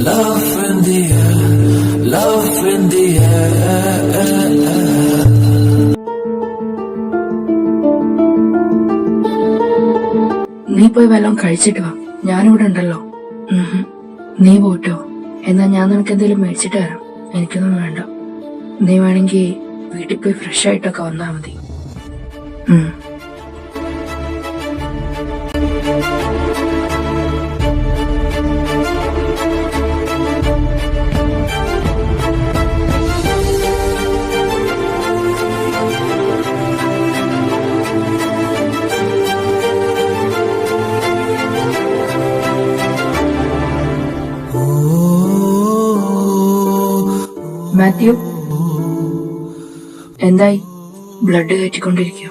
Love in the air, love in the air. നീ പോയി വല്ലതും കഴിച്ചിട്ട് വാ, ഞാനിവിടെ ഉണ്ടല്ലോ. നീ പോയിട്ടോ, എന്നാ ഞാൻ നിനക്ക് എന്തെങ്കിലും മേടിച്ചിട്ട് തരാം. എനിക്കൊന്നും വേണ്ട. നീ വേണമെങ്കിൽ വീട്ടിൽ പോയി ഫ്രഷ് ആയിട്ടൊക്കെ വന്നാ മതി. മാത്യു, എന്തായി? ബ്ലഡ് കയറ്റിക്കൊണ്ടിരിക്കോ?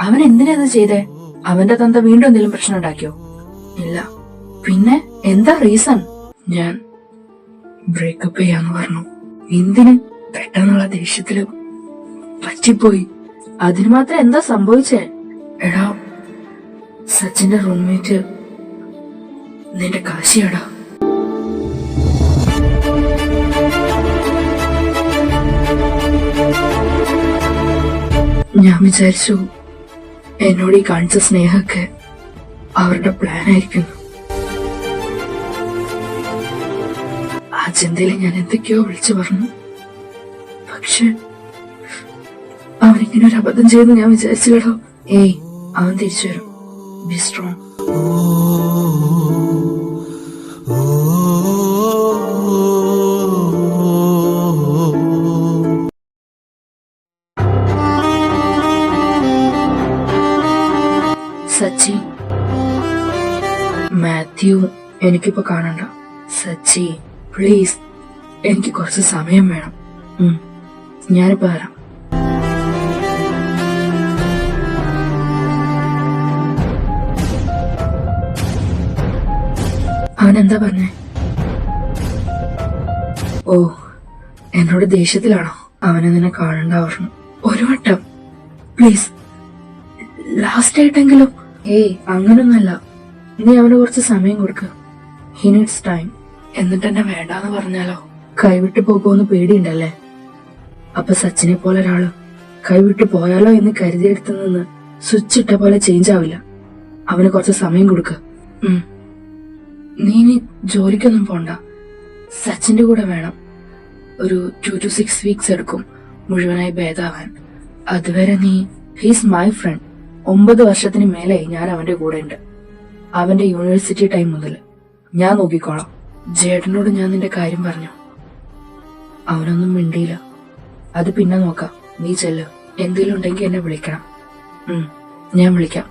അവൻ എന്തിനാ ചെയ്തേ? അവന്റെ തന്ത വീണ്ടും എന്തെങ്കിലും പ്രശ്നം ഉണ്ടാക്കിയോ? ഇല്ല. പിന്നെ എന്താ റീസൺ? ഞാൻ ബ്രേക്കപ്പ് ചെയ്യാന്ന് പറഞ്ഞു. എന്തിന്? പെട്ടെന്നുള്ള ദേഷ്യത്തില് പറ്റിപ്പോയി. അതിന് മാത്രം എന്താ സംഭവിച്ചേ? എടാ, സച്ചിന്റെ റൂംമേറ്റ് നിന്റെ കാശിയാടാ. ഞാൻ വിചാരിച്ചു എന്നോട് ഈ കാണിച്ച സ്നേഹമൊക്കെ അവരുടെ പ്ലാൻ ആയിരിക്കുന്നു. ആ ചിന്തയില് ഞാൻ എന്തൊക്കെയോ വിളിച്ചു പറഞ്ഞു. പക്ഷെ അവനിങ്ങനെ ഒരു അബദ്ധം ചെയ്യുന്നു ഞാൻ വിചാരിച്ചില്ലടോ. ഏയ്, അവൻ തിരിച്ചു വരും. B strong. സച്ചി, മാത്യു എനിക്കിപ്പോ കാണണ്ട. സച്ചി പ്ലീസ്, എനിക്ക് കുറച്ച് സമയം വേണം. ഞാനിപ്പോ വരാം. അവനെന്താ പറഞ്ഞേ? ഓ, എന്നോട് ദേഷ്യത്തിലാണോ? അവനെ നിന്നെ കാണണ്ട പറഞ്ഞു. ഒരു വട്ടം പ്ലീസ്, ലാസ്റ്റ് ആയിട്ടെങ്കിലും. ഏയ്, അങ്ങനൊന്നല്ല. നീ അവന് കുറച്ച് സമയം കൊടുക്ക്. He needs time. എന്നിട്ട് എന്നെ വേണ്ടാന്ന് പറഞ്ഞാലോ? കൈവിട്ട് പോകുമെന്ന് പേടിയുണ്ടല്ലേ? അപ്പൊ സച്ചിനെ പോലെ ഒരാള് കൈവിട്ട് പോയാലോ എന്ന് കരുതിയെടുത്തു നിന്ന് സ്വിച്ച് ഇട്ട പോലെ ചേഞ്ച് ആവില്ല. അവന് കുറച്ച് സമയം കൊടുക്ക്. നീ ഇനി ജോലിക്കൊന്നും പോണ്ട. സച്ചിന്റെ കൂടെ വേണം. ഒരു 2 to 6 weeks എടുക്കും മുഴുവനായി ഭേദാവാൻ. അതുവരെ നീ, ഹീസ് മൈ ഫ്രണ്ട്. 9 വർഷത്തിന് മേലെ ഞാൻ അവന്റെ കൂടെ ഉണ്ട്. അവന്റെ യൂണിവേഴ്സിറ്റി ടൈം മുതൽ ഞാൻ നോക്കിക്കോളാം. ജേട്ടനോട് ഞാൻ നിന്റെ കാര്യം പറഞ്ഞു. അവനൊന്നും മിണ്ടിയില്ല. അത് പിന്നെ നോക്കാം. നീ ചെല്ല്. എന്തെങ്കിലും ഉണ്ടെങ്കിൽ എന്നെ വിളിക്കണം. ഞാൻ വിളിക്കാം.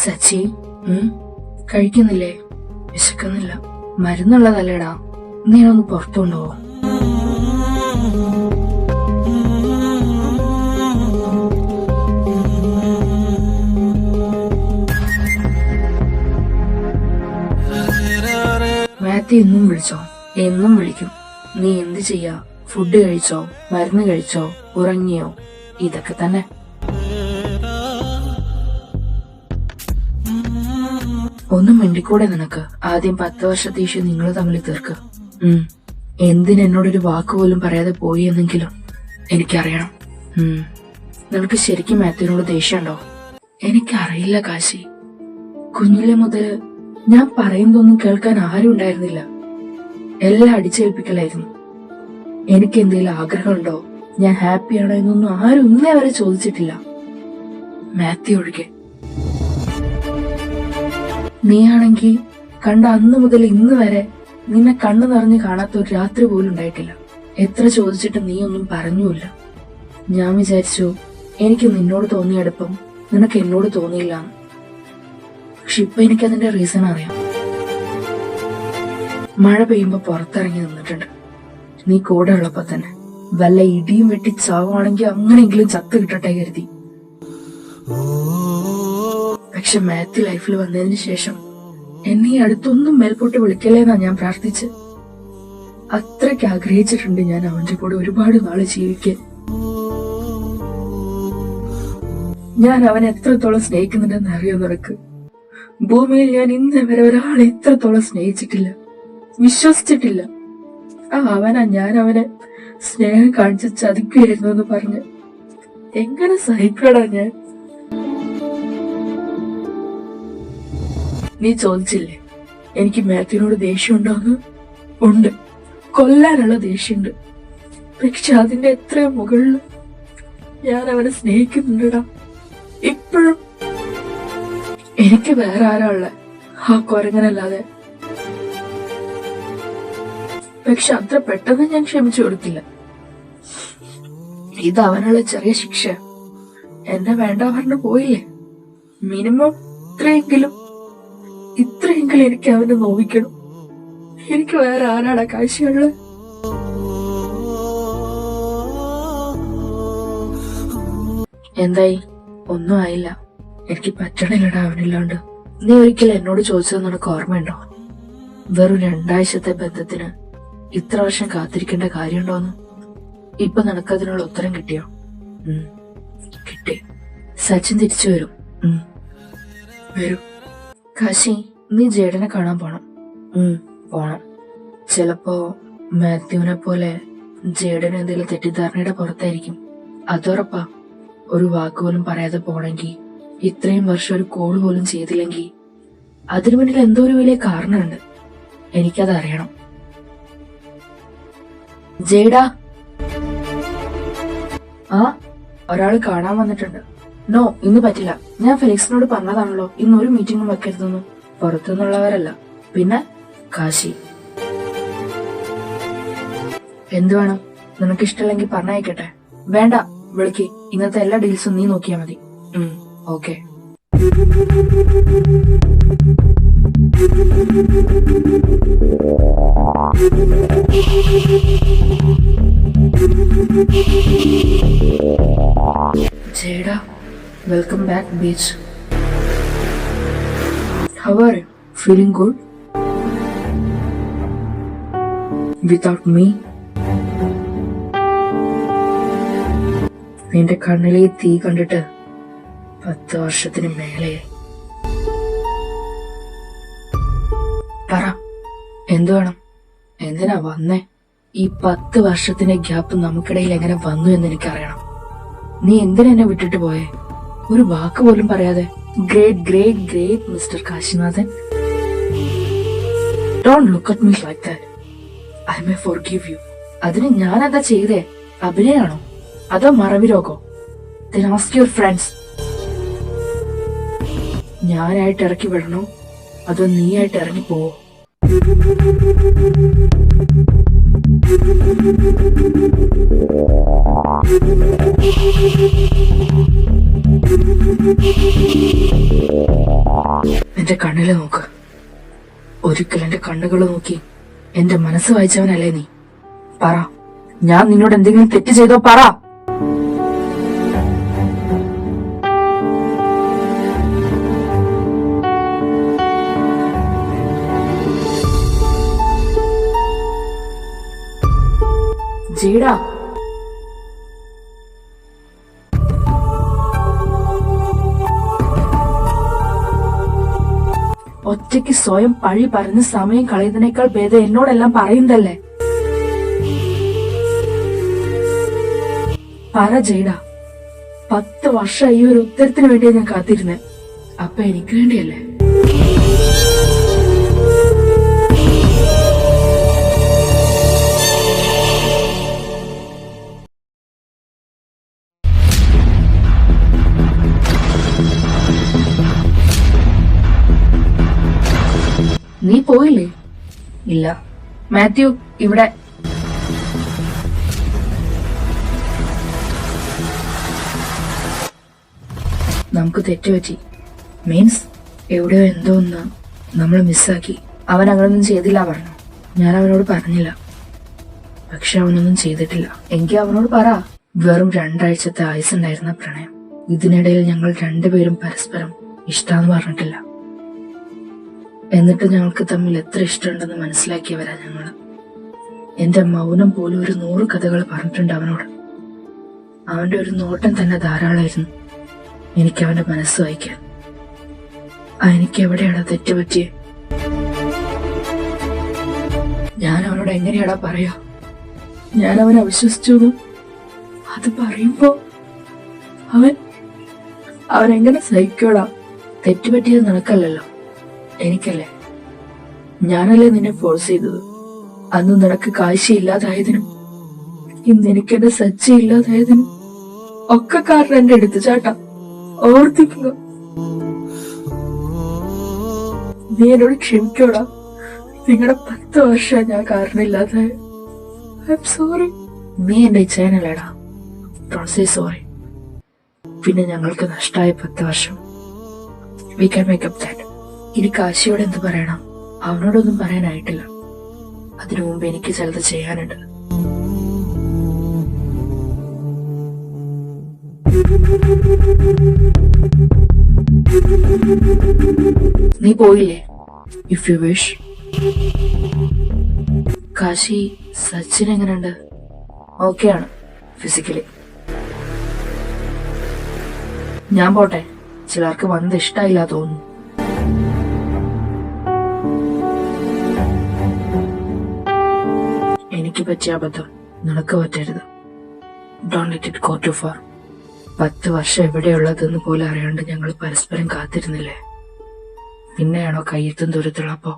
സച്ചി, കഴിക്കുന്നില്ലേ? വിശക്കുന്നില്ല. മരുന്നുള്ളതല്ലേടാ. നീ ഒന്ന് പുറത്തുകൊണ്ടുപോ. മാത്യു എന്നും വിളിച്ചോ? എന്നും വിളിക്കും. നീ എന്ത് ചെയ്യാ? ഫുഡ് കഴിച്ചോ? മരുന്ന് കഴിച്ചോ? ഉറങ്ങിയോ? ഇതൊക്കെ തന്നെ. ഒന്നും മിണ്ടിക്കൂടെ നിനക്ക്? ആദ്യം 10 വർഷത്തെ ഇഷ്യൂ നിങ്ങൾ തമ്മിൽ തീർക്ക്. എന്തിനെന്നോടൊരു വാക്കുപോലും പറയാതെ പോയി എന്നെങ്കിലും എനിക്കറിയണം. നിനക്ക് ശരിക്കും മാത്യുവിനോട് ദേഷ്യമുണ്ടോ? എനിക്കറിയില്ല കാശി. കുഞ്ഞിലെ മുതല് ഞാൻ പറയുന്നതൊന്നും കേൾക്കാൻ ആരും ഉണ്ടായിരുന്നില്ല. എല്ലാം അടിച്ചേൽപ്പിക്കലായിരുന്നു. എനിക്ക് എന്തെങ്കിലും ആഗ്രഹമുണ്ടോ, ഞാൻ ഹാപ്പിയാണോ എന്നൊന്നും ആരും ഇന്നേ വരെ ചോദിച്ചിട്ടില്ല. മാത്യു ഒഴികെ. നീയാണെങ്കി കണ്ട അന്ന് മുതൽ ഇന്ന് വരെ നിന്നെ കണ്ണു നിറഞ്ഞ് കാണാത്ത ഒരു രാത്രി പോലും ഉണ്ടായിട്ടില്ല. എത്ര ചോദിച്ചിട്ട് നീ ഒന്നും പറഞ്ഞുമില്ല. ഞാൻ വിചാരിച്ചു എനിക്ക് നിന്നോട് തോന്നിയ അടുപ്പം നിനക്ക് എന്നോട് തോന്നിയില്ല. പക്ഷെ ഇപ്പൊ എനിക്കതിന്റെ റീസൺ അറിയാം. മഴ പെയ്യുമ്പോ പുറത്തിറങ്ങി നിന്നിട്ടുണ്ട്. നീ കൂടെ ഉള്ളപ്പോ തന്നെ വല്ല ഇടിയും വെട്ടി ചാവുകയാണെങ്കിൽ അങ്ങനെയെങ്കിലും ചത്ത് കിട്ടട്ടെ കരുതി. പക്ഷെ മാത്യു ലൈഫിൽ വന്നതിന് ശേഷം എന്നെ ഈ അടുത്തൊന്നും മേൽപോട്ട് വിളിക്കലേന്നാ ഞാൻ പ്രാർത്ഥിച്ച്. അത്രയ്ക്ക് ആഗ്രഹിച്ചിട്ടുണ്ട് ഞാൻ അവന്റെ കൂടെ ഒരുപാട് നാള് ജീവിക്കാൻ. ഞാൻ അവനെ എത്രത്തോളം സ്നേഹിക്കുന്നുണ്ടെന്ന് അറിയോ നിനക്ക്? ഭൂമിയിൽ ഞാൻ ഇന്ന് വരെ ഒരാളെ ഇത്രത്തോളം സ്നേഹിച്ചിട്ടില്ല, വിശ്വസിച്ചിട്ടില്ല. ഞാൻ അവനെ സ്നേഹം കാണിച്ച് ചതിക്കുകയായിരുന്നു എന്ന് പറഞ്ഞ് എങ്ങനെ സഹിക്കടാ ഞാൻ? നീ ചോദിച്ചില്ലേ എനിക്ക് മാത്യുവിനോട് ദേഷ്യമുണ്ടോന്ന്? ഉണ്ട്, കൊല്ലാനുള്ള ദേഷ്യമുണ്ട്. പക്ഷെ അതിന്റെ എത്രയോ മുകളിൽ ഞാൻ അവനെ സ്നേഹിക്കുന്നുണ്ടടാ ഇപ്പോഴും. എനിക്ക് വേറെ ആരാ ഉള്ള ആ കൊരങ്ങനല്ലാതെ. പക്ഷെ അത്ര പെട്ടെന്ന് ഞാൻ ക്ഷമിച്ചു കൊടുക്കില്ല. ഇത് അവനുള്ള ചെറിയ ശിക്ഷ. എന്നെ വേണ്ട പറഞ്ഞു പോയില്ലേ, മിനിമം ഇത്രയെങ്കിലും എനിക്ക് അവനെ നോവിക്കണം. എനിക്ക് വേറെ ആരാടാ കാഴ്ചയുള്ളത്? എന്തായി? ഒന്നും ആയില്ല. എനിക്ക് പറ്റണില്ലടാ അവനില്ലാണ്ട്. നീ ഒരിക്കലും എന്നോട് ചോദിച്ചത് നിനക്ക് ഓർമ്മയുണ്ടോ? വെറും 2 ആഴ്ചത്തെ ബന്ധത്തിന് ഇത്ര വർഷം കാത്തിരിക്കേണ്ട കാര്യമുണ്ടോന്ന്? ഇപ്പൊ നിനക്കതിനുള്ള ഉത്തരം കിട്ടിയോ? കിട്ടി. സച്ചിൻ തിരിച്ചു വരും. വരൂ. കാശി, നീ ജേഡനെ കാണാൻ പോണം. പോണം. ചിലപ്പോ മാത്യുവിനെ പോലെ ജേഡൻ എന്തെങ്കിലും തെറ്റിദ്ധാരണയുടെ പുറത്തായിരിക്കും. അതുറപ്പാ. ഒരു വാക്കുപോലും പറയാതെ പോണെങ്കി, ഇത്രയും വർഷം ഒരു കോൾ പോലും ചെയ്തില്ലെങ്കിൽ അതിനു മുന്നിൽ എന്തോ ഒരു വലിയ കാരണമുണ്ട്. എനിക്കത് അറിയണം. ജേഡാ. ഒരാള് കാണാൻ വന്നിട്ടുണ്ട്. നോ, ഇന്ന് പറ്റില്ല. ഞാൻ ഫെലിക്സിനോട് പറഞ്ഞതാണല്ലോ ഇന്നൊരു മീറ്റിംഗും വെക്കരുതെന്ന്. പുറത്തുനിന്നുള്ളവരല്ല, പിന്നെ കാശി. എന്ത് വേണം? നിനക്കിഷ്ടമില്ലെങ്കിൽ പറഞ്ഞയക്കട്ടെ. വേണ്ട, വിളിക്ക്. ഇന്നത്തെ എല്ലാ ഡീൽസും നീ നോക്കിയാ മതി. Okay. ജേഡാ, welcome back, beach. How are you? Feeling good? Without me? നിന്റെ കണ്ണിലെ തീ കണ്ടിട്ട് 10 വർഷത്തിന് മേലെ. പറ, എന്തു വേണം? എന്തിനാ വന്നേ? ഈ 10 വർഷത്തിന്റെ ഗ്യാപ്പ് നമുക്കിടയിൽ എങ്ങനെ വന്നു എന്ന് എനിക്കറിയണം. നീ എന്തിനാ എന്നെ വിട്ടിട്ട് പോയേ? ഒരു വാക്ക് പോലും പറയാതെ. Great great great mister Kashinathan. Don't look at me like that. I may forgive you. അതിന് ഞാൻ എന്താ ചെയ്തേ? അഭിനയാണോ അതോ മറവി രോഗോ? Then ask your friends. ഞാനായിട്ട് ഇറക്കി വിടണോ അതോ നീയായിട്ട് ഇറങ്ങി പോവോ? എന്റെ കണ്ണില് നോക്ക്. ഒരിക്കൽ എന്റെ കണ്ണുകൾ നോക്കി എന്റെ മനസ്സ് വായിച്ചവനല്ലേ നീ? പറ, ഞാൻ നിന്നോട് എന്തെങ്കിലും തെറ്റ് ചെയ്തോ? പറ. ജേഡാ, ഒറ്റയ്ക്ക് സ്വയം പഴി പറഞ്ഞ് സമയം കളയുന്നതിനേക്കാൾ ഭേദം എന്നോടെല്ലാം പറയുന്നതല്ലേ? പറ ജേഡാ. 10 വർഷം ഈ ഒരു ഉത്തരത്തിന് വേണ്ടിയാ ഞാൻ കാത്തിരുന്നേ. അപ്പൊ എനിക്ക് വേണ്ടിയല്ലേ? നീ പോയില്ലേ? ഇല്ല. മാത്യു ഇവിടെ. നമുക്ക് തെറ്റുപറ്റി. മീൻസ് എവിടെയോ എന്തോ ഒന്ന് നമ്മൾ മിസ്സാക്കി. അവൻ അങ്ങനൊന്നും ചെയ്തില്ല പറഞ്ഞു. ഞാൻ അവനോട് പറഞ്ഞില്ല. പക്ഷെ അവനൊന്നും ചെയ്തിട്ടില്ല. എങ്കിൽ അവനോട് പറ. വെറും 2 ആഴ്ചത്തെ ആയുസുണ്ടായിരുന്ന പ്രണയം. ഇതിനിടയിൽ ഞങ്ങൾ രണ്ടുപേരും പരസ്പരം ഇഷ്ടാന്ന് പറഞ്ഞിട്ടില്ല. എന്നിട്ട് ഞങ്ങൾക്ക് തമ്മിൽ എത്ര ഇഷ്ടമുണ്ടെന്ന് മനസ്സിലാക്കിയവരാ ഞങ്ങള്. എന്റെ മൗനം പോലും ഒരു 100 കഥകൾ പറഞ്ഞിട്ടുണ്ട് അവനോട്. അവന്റെ ഒരു നോട്ടം തന്നെ ധാരാളമായിരുന്നു എനിക്ക് അവന്റെ മനസ്സ് വായിക്കാൻ. എനിക്ക് എവിടെയാടാ തെറ്റുപറ്റിയേ? ഞാൻ അവനോട് എങ്ങനെയാടാ പറയാ? ഞാൻ അവനെ അവിശ്വസിച്ചു. അത് പറയുമ്പോ അവൻ എങ്ങനെ സഹിക്കോടാ? തെറ്റുപറ്റിയത് നിനക്കല്ലല്ലോ, എനിക്കല്ലേ. ഞാനല്ലേ നിന്നെ ഫോഴ്സ് ചെയ്തത്. അന്ന് നിനക്ക് കാഴ്ചയില്ലാതായതിനും ഇന്ന് എനിക്ക് എന്റെ സജ്ജ ഇല്ലാതായതിനും ഒക്കെ കാരണം എന്റെ എടുത്തുചാട്ടാ. ഓർത്തിക്കുക. നീ എന്നോട് ക്ഷമിക്കോടാ. നിങ്ങളുടെ 10 വർഷം ഞാൻ കാരണമില്ലാതായ. I am sorry. നീ എന്റെ ഇച്ഛനല്ലേടാ. Don't say sorry. പിന്നെ ഞങ്ങൾക്ക് നഷ്ടമായ 10 വർഷം. We can make up that. ഇനി കാശിയോട് എന്ത് പറയണം? അവനോടൊന്നും പറയാനായിട്ടില്ല. അതിനു മുമ്പ് എനിക്ക് ചിലത് ചെയ്യാനുണ്ട്. നീ പോയില്ലേ? If you wish. Kashi, Sachin എങ്ങനെയുണ്ട്? ഓക്കെയാണ് ഫിസിക്കലി. ഞാൻ പോട്ടെ. ചിലർക്ക് വന്നത് ഇഷ്ടായില്ല തോന്നുന്നു. എനിക്ക് പറ്റിയ അബദ്ധം നിനക്ക് പറ്റരുത്. Don't let it go too far. 10 വർഷം എവിടെയുള്ളതെന്ന് പോലും അറിയാണ്ട് ഞങ്ങൾ പരസ്പരം കാത്തിരുന്നില്ലേ? പിന്നെയാണോ കയ്യെത്തും ദൂരത്തുള്ളപ്പോ?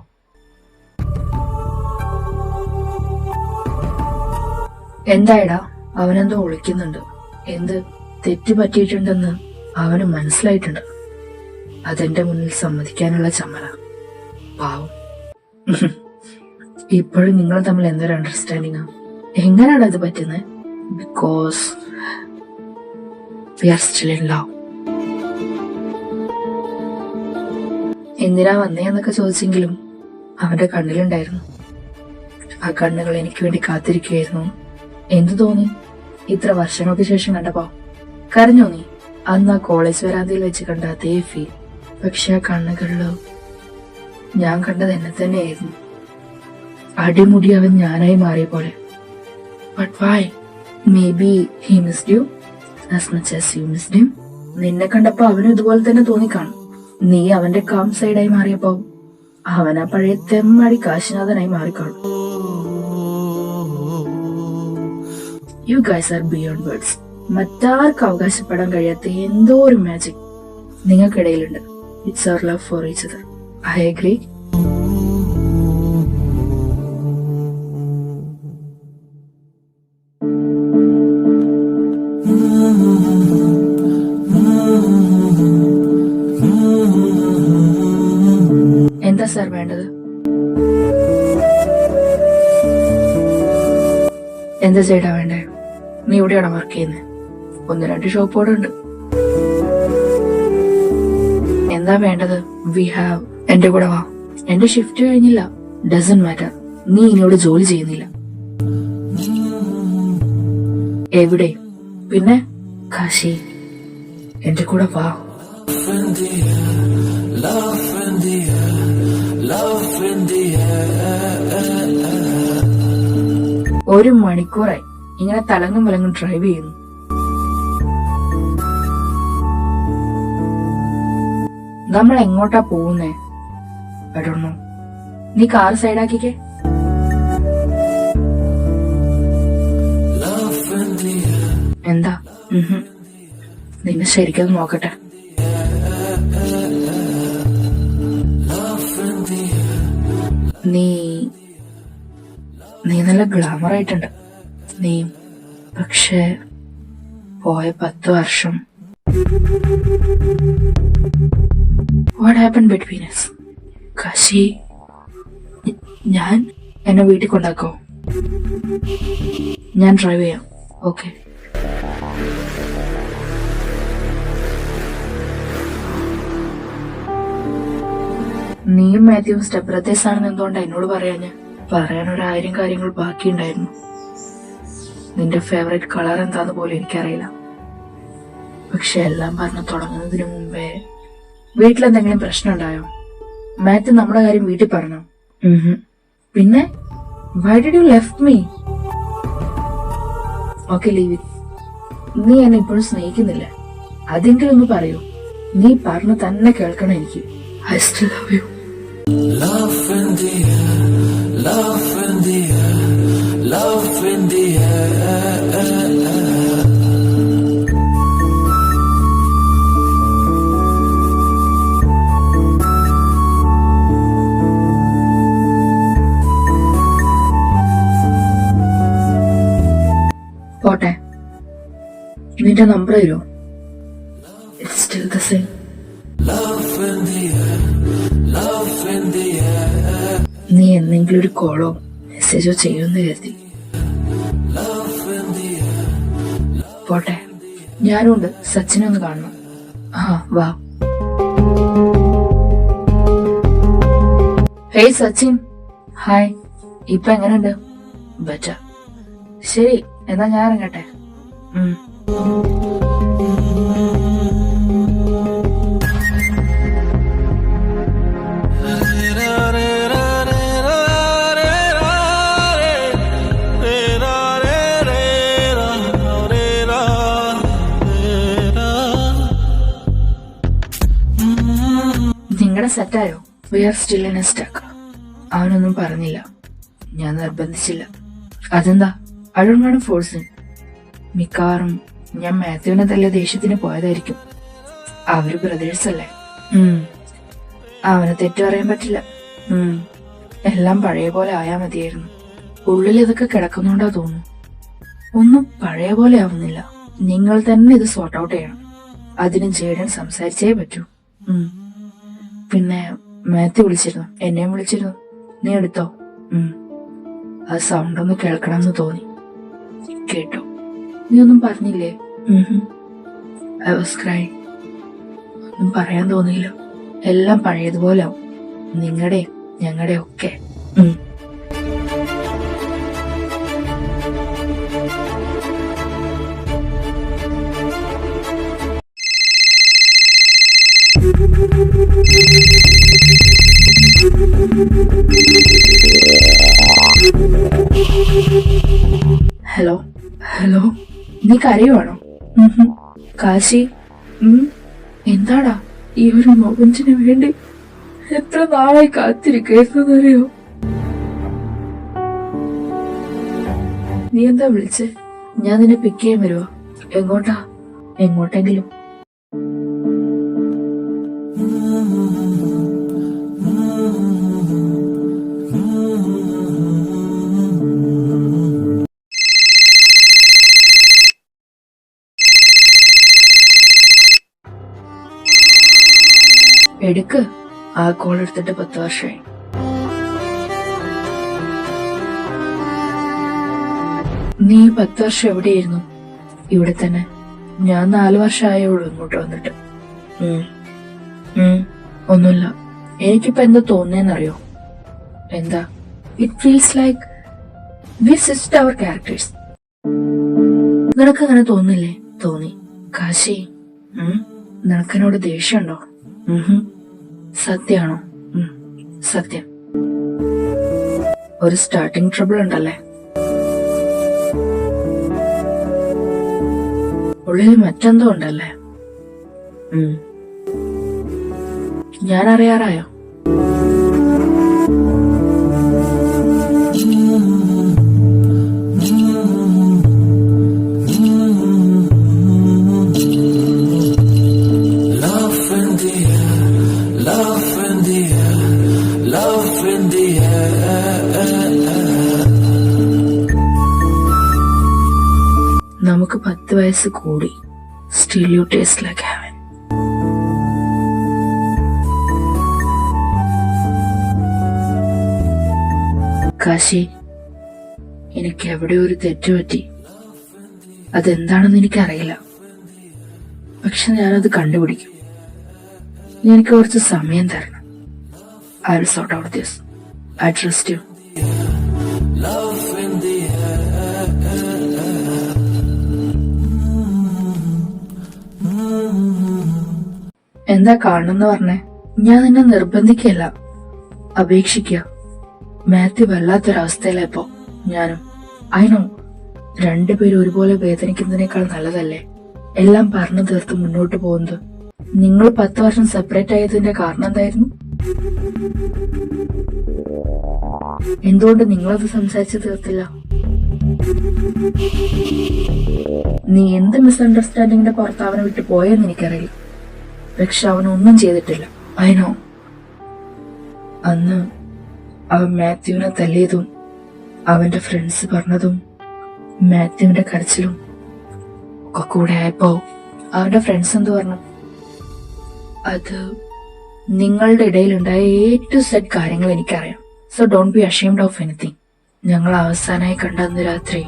എന്തായടാ? അവനെന്തോ ഒളിക്കുന്നുണ്ട്. എന്ത് തെറ്റ് പറ്റിയിട്ടുണ്ടെന്ന് അവന് മനസ്സിലായിട്ടുണ്ട്. അതെന്റെ മുന്നിൽ സമ്മതിക്കാനുള്ള ചമ്മല. പാവം. ഇപ്പോഴും നിങ്ങൾ തമ്മിൽ എന്തൊരു അണ്ടർസ്റ്റാൻഡിങ്ങാ? എങ്ങനെയാണ് അത് പറ്റുന്നത്? Because we are still in love. എന്തിനാ വന്നേന്നൊക്കെ ചോദിച്ചെങ്കിലും അവന്റെ കണ്ണിലുണ്ടായിരുന്നു. ആ കണ്ണുകൾ എനിക്ക് വേണ്ടി കാത്തിരിക്കുകയായിരുന്നു. എന്തു തോന്നി ഇത്ര വർഷങ്ങൾക്ക് ശേഷം കണ്ടപ്പോ? കരഞ്ഞോ നീ? അന്ന് ആ കോളേജ് വരാന്തയിൽ വെച്ച് കണ്ട അതേ ഫീൽ. പക്ഷെ ആ കണ്ണുകളില് ഞാൻ കണ്ടത് എന്നെ തന്നെയായിരുന്നു. അടിമുടി അവൻ ഞാനായി മാറിയ പോലെ. But why? May be he missed you as much as you missed him. നിന്നെ കണ്ടപ്പോ അവനും ഇതുപോലെ തന്നെ തോന്നിക്കാണും. നീ അവന്റെ കാം സൈഡായി മാറിയപ്പോ അവനാ പഴയ തെമ്മാടി കാശിനാഥനായി മാറിക്കാണും. You guys are beyond words. മറ്റാർക്കും അവകാശപ്പെടാൻ കഴിയാത്ത എന്തോ ഒരു മാജിക് നിങ്ങൾക്കിടയിലുണ്ട്. It's our love for each other. I agree. എന്താ സാർ വേണ്ടത്? എന്താ സൈഡാ വേണ്ടേ? നീ ഇവിടെയാണോ വർക്ക് ചെയ്യുന്നത്? 1-2 ഷോപ്പോടെ ഉണ്ട്. എന്താ വേണ്ടത്? We have. എന്റെ കൂടെ വാ. എന്റെ ഷിഫ്റ്റ് കഴിഞ്ഞില്ല. Doesn't matter. നീ ഇനിയോട് ജോലി ചെയ്യുന്നില്ല. എവിടെ? പിന്നെ കാശി, എന്റെ കൂടെ വാ. ഒരു മണിക്കൂറായി ഇങ്ങനെ തലങ്ങും വിലങ്ങും ഡ്രൈവ് ചെയ്യുന്നു. നമ്മൾ എങ്ങോട്ടാ പോകുന്നേ? I don't know. നീ കാർ സൈഡാക്കിക്കേ. എന്താ? നിന്നെ ശരിക്കും നോക്കട്ടെ. നീ നല്ല ഗ്ലാമർ ആയിട്ടുണ്ട്. നീ പക്ഷെ പോയ 10 വർഷം. What happened between us? Kashi, ഞാൻ എന്നെ വീട്ടിൽ കൊണ്ടാക്കോ? ഞാൻ ഡ്രൈവ് ചെയ്യാം. ഓക്കെ. നീയും മാത്യുവും സ്റ്റെപ്പ് ബ്രദേഴ്സ് ആണെന്ന് എന്തുകൊണ്ടാ എന്നോട് പറയാഞ്ഞ്? പറയാൻ 1000 കാര്യങ്ങൾ ബാക്കിയുണ്ടായിരുന്നു. നിന്റെ ഫേവറേറ്റ് കളർ എന്താന്ന് പോലും എനിക്കറിയില്ല. പക്ഷെ എല്ലാം പറഞ്ഞു തുടങ്ങുന്നതിന് മുമ്പേ വീട്ടിലെന്തെങ്കിലും പ്രശ്നം ഉണ്ടായോ? മാത്യു നമ്മുടെ കാര്യം വീട്ടിൽ പറഞ്ഞോ? പിന്നെ why did you left me? Okay, leave it. നീ എന്നെ ഇപ്പോഴും സ്നേഹിക്കുന്നില്ലേ? അതെങ്കിലും ഒന്ന് പറയൂ. നീ പറഞ്ഞു തന്നെ കേൾക്കണം എനിക്ക്. I still love you. Love in the air, love in the air, love in the air. പോട്ടെ, നിന്റെ നമ്പർ തരുമോ? It's still the same. Love in the air, love in the air. നീ എന്തെങ്കിലും ഒരു കോളോ മെസ്സേജോ ചെയ്യുമെന്ന് കരുതി. Love in the air. പോട്ടെ, ഞാനുണ്ട്. സച്ചിനെ ഒന്ന് കാണണം. വാ. ഹേയ് സച്ചിൻ. ഹായ്. ഇപ്പൊ എങ്ങനെയുണ്ട്? ബെറ്റർ. ശരി, എന്നാ ഞാൻ ഇറങ്ങട്ടെ. നിങ്ങളുടെ സെറ്റായോ? We are still in a stuck. അവനൊന്നും പറഞ്ഞില്ല. ഞാൻ നിർബന്ധിച്ചില്ല. അതെന്താ? I don't want to force him. മിക്കവാറും ഞാൻ മാത്യുവിനെ തല്ല ദേഷ്യത്തിന് പോയതായിരിക്കും. അവര് ബ്രദേഴ്സ് അല്ലേ. അവന് തെറ്റു പറയാൻ പറ്റില്ല. എല്ലാം പഴയ പോലെ ആയാ മതിയായിരുന്നു. ഉള്ളിൽ ഇതൊക്കെ കിടക്കുന്നുണ്ടാ തോന്നുന്നു. ഒന്നും പഴയ പോലെ ആവുന്നില്ല. നിങ്ങൾ തന്നെ ഇത് സോർട്ട് ഔട്ട് ചെയ്യണം. അതിന് ജേഡൻ സംസാരിച്ചേ പറ്റൂ. പിന്നെ മാത്യു വിളിച്ചിരുന്നു, എന്നെയും വിളിച്ചിരുന്നു. നീ എടുത്തോ? ആ സൗണ്ട് ഒന്ന് കേൾക്കണം എന്ന് തോന്നി. കേട്ടോ? നീ ഒന്നും പറഞ്ഞില്ലേ? I was crying. ഒന്നും പറയാൻ തോന്നിയില്ല. എല്ലാം പഴയതുപോലെ ആവും. നിങ്ങളുടെ ഞങ്ങളുടെ ഒക്കെ. ഹലോ ഹലോ, നീ കരയുവാണോ? കാശി, എന്താടാ? ഈ ഒരു മൊമെന്റിന് വേണ്ടി എത്ര നാളായി കാത്തിരിക്കുന്നറിയോ? നീ എന്താ വിളിച്ചേ? ഞാൻ നിന്നെ പിക്ക് ചെയ്യാൻ വരുവാ. എങ്ങോട്ടാ? എങ്ങോട്ടെങ്കിലും. എടുക്ക്. ആ കോൾ എടുത്തിട്ട് 10 വർഷമായി. നീ 10 വർഷം എവിടെയായിരുന്നു? ഇവിടെ തന്നെ. ഞാൻ 4 വർഷമായുള്ളൂ ഇങ്ങോട്ട് വന്നിട്ട്. ഒന്നുമില്ല. എനിക്കിപ്പോ എന്താ തോന്നിയെന്നറിയോ? എന്താ? It feels like we switched our characters. നിനക്ക് അങ്ങനെ തോന്നില്ലേ? തോന്നി. കാശി, നിനക്കെന്നോട് ദേഷ്യമുണ്ടോ? സത്യാണോ? സത്യം. ഒരു സ്റ്റാർട്ടിങ് ട്രബിൾ ഉണ്ടല്ലേ? ഉള്ളിൽ മറ്റെന്തോ ഉണ്ടല്ലേ? ഞാൻ അറിയാറായോ? നമുക്ക് 10 വയസ്സ് കൂടി. Still you taste like heaven. Kashi, എനിക്ക് എവിടെ ഒരു തെറ്റുപറ്റി. അതെന്താണെന്ന് എനിക്കറിയില്ല. പക്ഷെ ഞാനത് കണ്ടുപിടിക്കും. എനിക്ക് കുറച്ച് സമയം തരണം. I will sort out this. I trust you. love in the air. എന്താ കാണണമെന്ന് പറഞ്ഞേ? ഞാൻ നിന്നെ നിർബന്ധിക്കല്ല, അപേക്ഷിക്കുക. മാത്യു വല്ലാത്തൊരവസ്ഥയിലായപ്പോ ഞാനും. നോ, രണ്ടുപേരും ഒരുപോലെ വേദനിക്കുന്നതിനേക്കാൾ നല്ലതല്ലേ എല്ലാം പറഞ്ഞു തീർത്ത് മുന്നോട്ട് പോകുന്നത്. നിങ്ങൾ 10 വർഷം സെപ്പറേറ്റ് ആയതിന്റെ കാരണം എന്തായിരുന്നു? എന്തുകൊണ്ട് നിങ്ങളത് സംസാരിച്ചു തീർത്തില്ല? നീ എന്ത് മിസ്അണ്ടർസ്റ്റാൻഡിങ്ങിന്റെ പുറത്ത് അവനെ വിട്ടു പോയെന്ന് എനിക്കറിയില്ല. പക്ഷെ അവനൊന്നും ചെയ്തിട്ടില്ല. നോ, അന്ന് അവൻ മാത്യുവിനെ തല്ലിയതും അവന്റെ ഫ്രണ്ട്സ് പറഞ്ഞതും മാത്യുവിന്റെ കരച്ചിലും ഒക്കെ കൂടെ ആയപ്പോ അവന്റെ ഫ്രണ്ട്സ് എന്ത് പറഞ്ഞു? അത് നിങ്ങളുടെ ഇടയിലുണ്ടായ ഏറ്റവും സെറ്റ് കാര്യങ്ങൾ എനിക്കറിയാം. So don't be ashamed of anything. ഞങ്ങൾ അവസാനമായി കണ്ട അന്ന് രാത്രി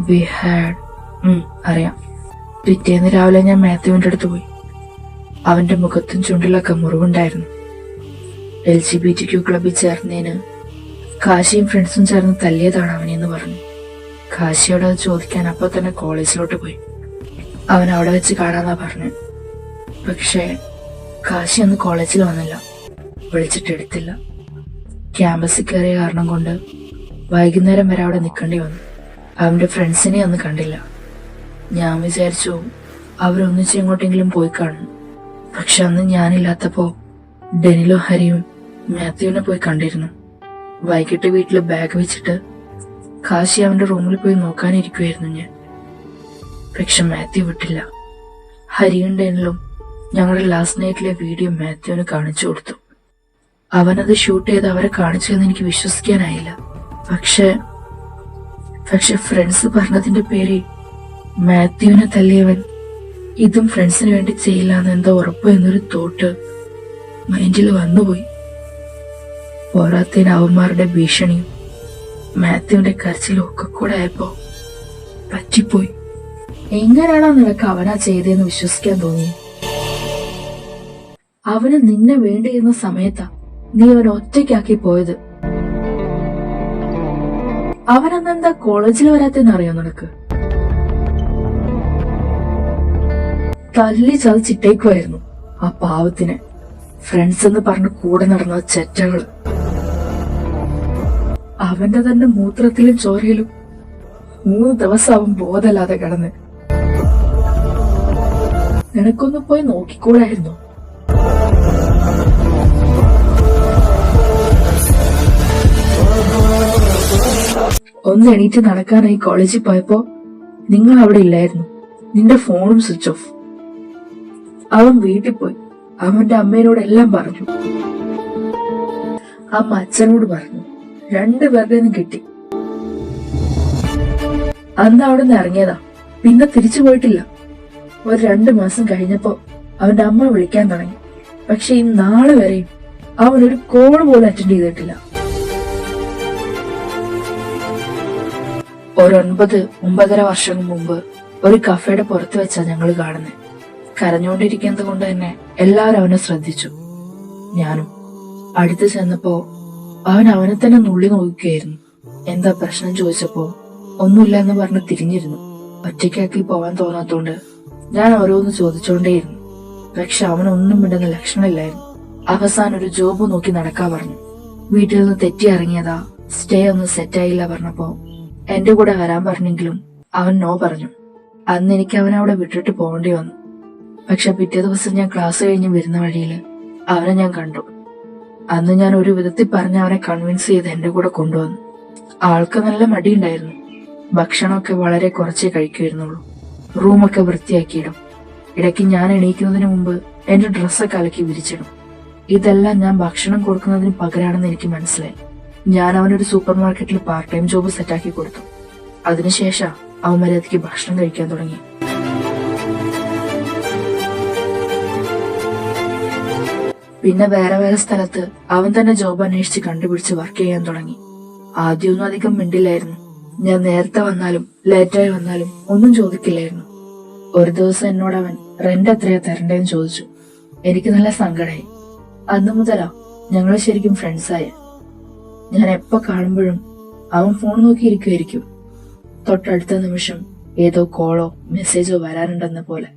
വി ഹാഡ് അറിയാം. പിറ്റേന്ന് രാവിലെ ഞാൻ മാത്യുവിന്റെ അടുത്ത് പോയി. അവന്റെ മുഖത്തും ചുണ്ടിലൊക്കെ മുറിവുണ്ടായിരുന്നു. LGBTQ ക്ലബിൽ ചേർന്നതിന് കാശിയും ഫ്രണ്ട്സും ചേർന്ന് തല്ലിയതാണ് അവനെന്ന് പറഞ്ഞു. കാശിയോട് അത് ചോദിക്കാൻ അപ്പൊ തന്നെ കോളേജിലോട്ട് പോയി. അവൻ അവിടെ വെച്ച് കാണാന്നാ പറഞ്ഞു. പക്ഷേ കാശി അന്ന് കോളേജിൽ വന്നില്ല. വിളിച്ചിട്ടെടുത്തില്ല. ക്യാമ്പസിൽ കയറിയ കാരണം കൊണ്ട് വൈകുന്നേരം വരെ അവിടെ നിൽക്കേണ്ടി വന്നു. അവന്റെ ഫ്രണ്ട്സിനെ അന്ന് കണ്ടില്ല. ഞാൻ വിചാരിച്ചു അവരൊന്നിച്ച് എങ്ങോട്ടെങ്കിലും പോയി കാണും. പക്ഷെ അന്ന് ഞാനില്ലാത്തപ്പോ ഡെനിലും ഹരിയും മാത്യുവിനെ പോയി കണ്ടിരുന്നു. വൈകിട്ട് വീട്ടില് ബാഗ് വെച്ചിട്ട് കാശി അവന്റെ റൂമിൽ പോയി നോക്കാനിരിക്കുമായിരുന്നു ഞാൻ. പക്ഷെ മാത്യു വിട്ടില്ല. ഹരിയും ഡെനിലും ഞങ്ങളുടെ ലാസ്റ്റ് നൈറ്റിലെ വീഡിയോ മാത്യുവിന് കാണിച്ചു കൊടുത്തു. അവനത് ഷൂട്ട് ചെയ്ത് അവരെ കാണിച്ചതെന്ന് എനിക്ക് വിശ്വസിക്കാനായില്ല. പക്ഷെ ഫ്രണ്ട്സ് പറഞ്ഞതിന്റെ പേരിൽ മാത്യുവിനെ തല്ലിയവൻ ഇതും ഫ്രണ്ട്സിന് വേണ്ടി ചെയ്യില്ലാന്ന് എന്താ ഉറപ്പ് എന്നൊരു തോട്ട് മൈൻഡിൽ വന്നുപോയി. പോരാത്തതിന് അവന്മാരുടെ ഭീഷണിയും മാത്യുവിന്റെ കരച്ചിലും ഒക്കെ കൂടെ ആയപ്പോ പറ്റിപ്പോയി. എങ്ങനെയാണോ നിനക്ക് അവനാ ചെയ്തതെന്ന് വിശ്വസിക്കാൻ തോന്നി? അവന് നിന്നെ വേണ്ടിയിരുന്ന സമയത്താ നീ അവൻ ഒറ്റയ്ക്കാക്കി പോയത്. അവനന്നെന്താ കോളേജിൽ വരാത്തെന്നറിയോ നിനക്ക്? തല്ലി ചതച്ചിട്ടേക്കുമായിരുന്നു ആ പാവത്തിന്. ഫ്രണ്ട്സ് എന്ന് പറഞ്ഞ് കൂടെ നടന്ന ചെറ്റകള്. അവന്റെ തന്നെ മൂത്രത്തിലും ചോരയിലും 3 ദിവസം അവൻ ബോധമില്ലാതെ കിടന്ന്. നിനക്കൊന്ന് പോയി നോക്കിക്കൂടായിരുന്നു? ഒന്ന് എണീറ്റ് നടക്കാനായി കോളേജിൽ പോയപ്പോ നിങ്ങൾ അവിടെ ഇല്ലായിരുന്നു. നിന്റെ ഫോണും സ്വിച്ച് ഓഫ്. അവൻ വീട്ടിൽ പോയി അവന്റെ അമ്മേനോടെല്ലാം പറഞ്ഞു. അമ്മ അച്ഛനോട് പറഞ്ഞു. 2 പേരുടെയും കിട്ടി. അന്ന് അവിടെ നിന്ന് ഇറങ്ങിയതാ. പിന്നെ തിരിച്ചു പോയിട്ടില്ല. ഒരു 2 മാസം കഴിഞ്ഞപ്പോ അവന്റെ അമ്മ വിളിക്കാൻ തുടങ്ങി. പക്ഷെ ഈ നാളെ വരെയും അവൻ ഒരു കോൾ പോലും അറ്റൻഡ് ചെയ്തിട്ടില്ല. ഒരു 9-9.5 വർഷം മുമ്പ് ഒരു കഫേയുടെ പുറത്ത് വെച്ചാ ഞങ്ങൾ കാണുന്നത്. കരഞ്ഞുകൊണ്ടിരിക്കുന്നത് കൊണ്ട് തന്നെ എല്ലാവരും അവനെ ശ്രദ്ധിച്ചു. ഞാനും. അടുത്ത് ചെന്നപ്പോ അവൻ അവനെ തന്നെ നുള്ളി നോക്കുകയായിരുന്നു. എന്താ പ്രശ്നം ചോദിച്ചപ്പോ ഒന്നുമില്ല എന്ന് പറഞ്ഞ് തിരിഞ്ഞിരുന്നു. ഒറ്റയ്ക്കാക്കി പോവാൻ തോന്നാത്തോണ്ട് ഞാൻ ഓരോന്ന് ചോദിച്ചോണ്ടേയിരുന്നു. പക്ഷെ അവനൊന്നും മിണ്ടുന്ന ലക്ഷണമില്ലായിരുന്നു. അവസാനം ഒരു ജോബ് നോക്കി നടക്കാൻ പറഞ്ഞു. വീട്ടിൽ നിന്ന് തെറ്റി ഇറങ്ങിയതാ. സ്റ്റേ ഒന്നും സെറ്റായില്ല പറഞ്ഞപ്പോ എന്റെ കൂടെ വരാൻ പറഞ്ഞെങ്കിലും അവൻ നോ പറഞ്ഞു. അന്ന് എനിക്ക് അവനെ അവിടെ വിട്ടിട്ട് പോകേണ്ടി വന്നു. പക്ഷെ പിറ്റേ ദിവസം ഞാൻ ക്ലാസ് കഴിഞ്ഞ് വരുന്ന വഴിയില് അവനെ ഞാൻ കണ്ടു. അന്ന് ഞാൻ ഒരു വിധത്തിൽ പറഞ്ഞ് അവനെ കൺവിൻസ് ചെയ്ത് എന്റെ കൂടെ കൊണ്ടുവന്നു. ആൾക്ക് നല്ല മടിയുണ്ടായിരുന്നു. ഭക്ഷണമൊക്കെ വളരെ കുറച്ചേ കഴിക്കുമായിരുന്നുള്ളൂ. റൂമൊക്കെ വൃത്തിയാക്കിയിടും. ഇടയ്ക്ക് ഞാൻ എണീക്കുന്നതിന് മുമ്പ് എന്റെ ഡ്രസ്സൊക്കെ അലക്കി വിരിച്ചിടും. ഇതെല്ലാം ഞാൻ ഭക്ഷണം കൊടുക്കുന്നതിന് പകരാണെന്ന് എനിക്ക് മനസ്സിലായി. ഞാൻ അവനൊരു സൂപ്പർ മാർക്കറ്റിൽ പാർട്ട് ടൈം ജോബ് സെറ്റാക്കി കൊടുത്തു. അതിനുശേഷം അവൻ മര്യാദയ്ക്ക് ഭക്ഷണം കഴിക്കാൻ തുടങ്ങി. പിന്നെ വേറെ വേറെ സ്ഥലത്ത് അവൻ തന്നെ ജോബ് അന്വേഷിച്ച് കണ്ടുപിടിച്ച് വർക്ക് ചെയ്യാൻ തുടങ്ങി. ആദ്യമൊന്നും അധികം മിണ്ടില്ലായിരുന്നു. ഞാൻ നേരത്തെ വന്നാലും ലേറ്റായി വന്നാലും ഒന്നും ചോദിക്കില്ലായിരുന്നു. ഒരു ദിവസം എന്നോട് അവൻ റെന്റ് എത്രയാ തരണ്ടേന്ന് ചോദിച്ചു. എനിക്ക് നല്ല സങ്കടമായി. അന്നു മുതലാ ഞങ്ങൾ ശരിക്കും ഫ്രണ്ട്സായ. ഞാൻ എപ്പോ കാണുമ്പോഴും അവൻ ഫോൺ നോക്കിയിരിക്കുമായിരിക്കും. തൊട്ടടുത്ത നിമിഷം ഏതോ കോളോ മെസ്സേജോ വരാറുണ്ടെന്ന പോലെ.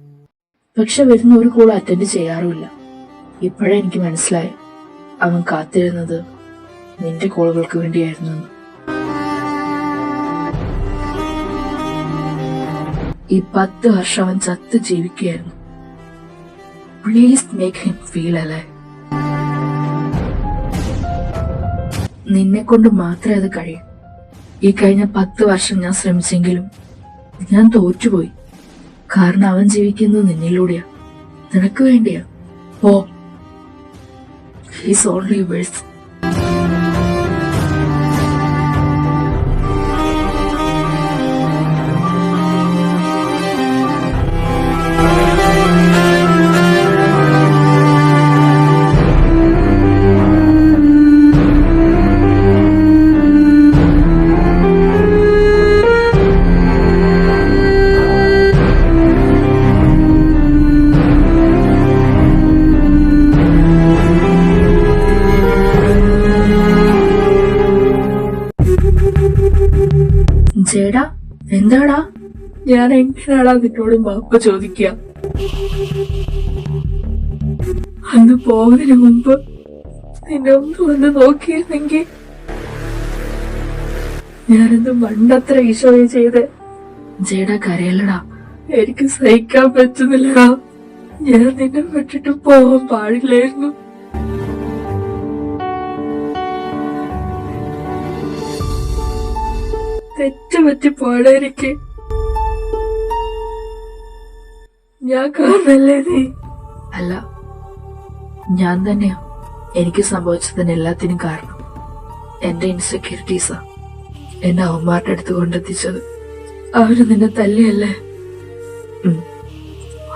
പക്ഷെ വരുന്ന ഒരു കോൾ അറ്റൻഡ് ചെയ്യാറുമില്ല. ഇപ്പോഴേ എനിക്ക് മനസ്സിലായി അവൻ കാത്തിരുന്നത് നിന്റെ കോളുകൾക്ക് വേണ്ടിയായിരുന്നു എന്ന്. ഈ 10 വർഷം അവൻ ചത്ത് ജീവിക്കുകയായിരുന്നു. പ്ലീസ് മേക്ക് ഹിം ഫീൽ അല്ലേ. നിന്നെ കൊണ്ട് മാത്രമേ അത് കഴിയൂ. ഈ കഴിഞ്ഞ 10 വർഷം ഞാൻ ശ്രമിച്ചെങ്കിലും ഞാൻ തോറ്റുപോയി. കാരണം അവൻ ജീവിക്കുന്നത് നിന്നിലൂടെയാ, നിനക്ക് വേണ്ടിയാ. ഓ, ഹീസ് ഓൺലി വേഴ്സ്. ചേടാ, എന്താടാ? ഞാൻ എങ്ങനെയാടാ നിന്നോട് മാപ്പ് ചോദിക്കുക? അന്ന് പോകുന്നതിന് മുമ്പ് നിന്നെ ഒന്ന് വന്ന് നോക്കിയിരുന്നെങ്കിൽ. ഞാനെന്ത് മണ്ടത്ര ഈശോയെ ചെയ്ത്. ചേടാ കരയല്ലടാ, എനിക്ക് സഹിക്കാൻ പറ്റുന്നില്ലടാ. ഞാൻ നിന്നെ വിട്ടിട്ട് പോവാൻ പാടില്ലായിരുന്നു. തെറ്റുപറ്റി പോടാ എനിക്ക്. ഞാൻ കാരണല്ലേ നീ? അല്ല, ഞാൻ തന്നെയാ എനിക്ക് സംഭവിച്ചതിന് എല്ലാത്തിനും കാരണം. എന്റെ ഇൻസെക്യൂരിറ്റീസാ എന്നെ അവന്മാരുടെ അടുത്ത് കൊണ്ടെത്തിച്ചത്. അവര് നിന്നെ തല്ലിയല്ലേ?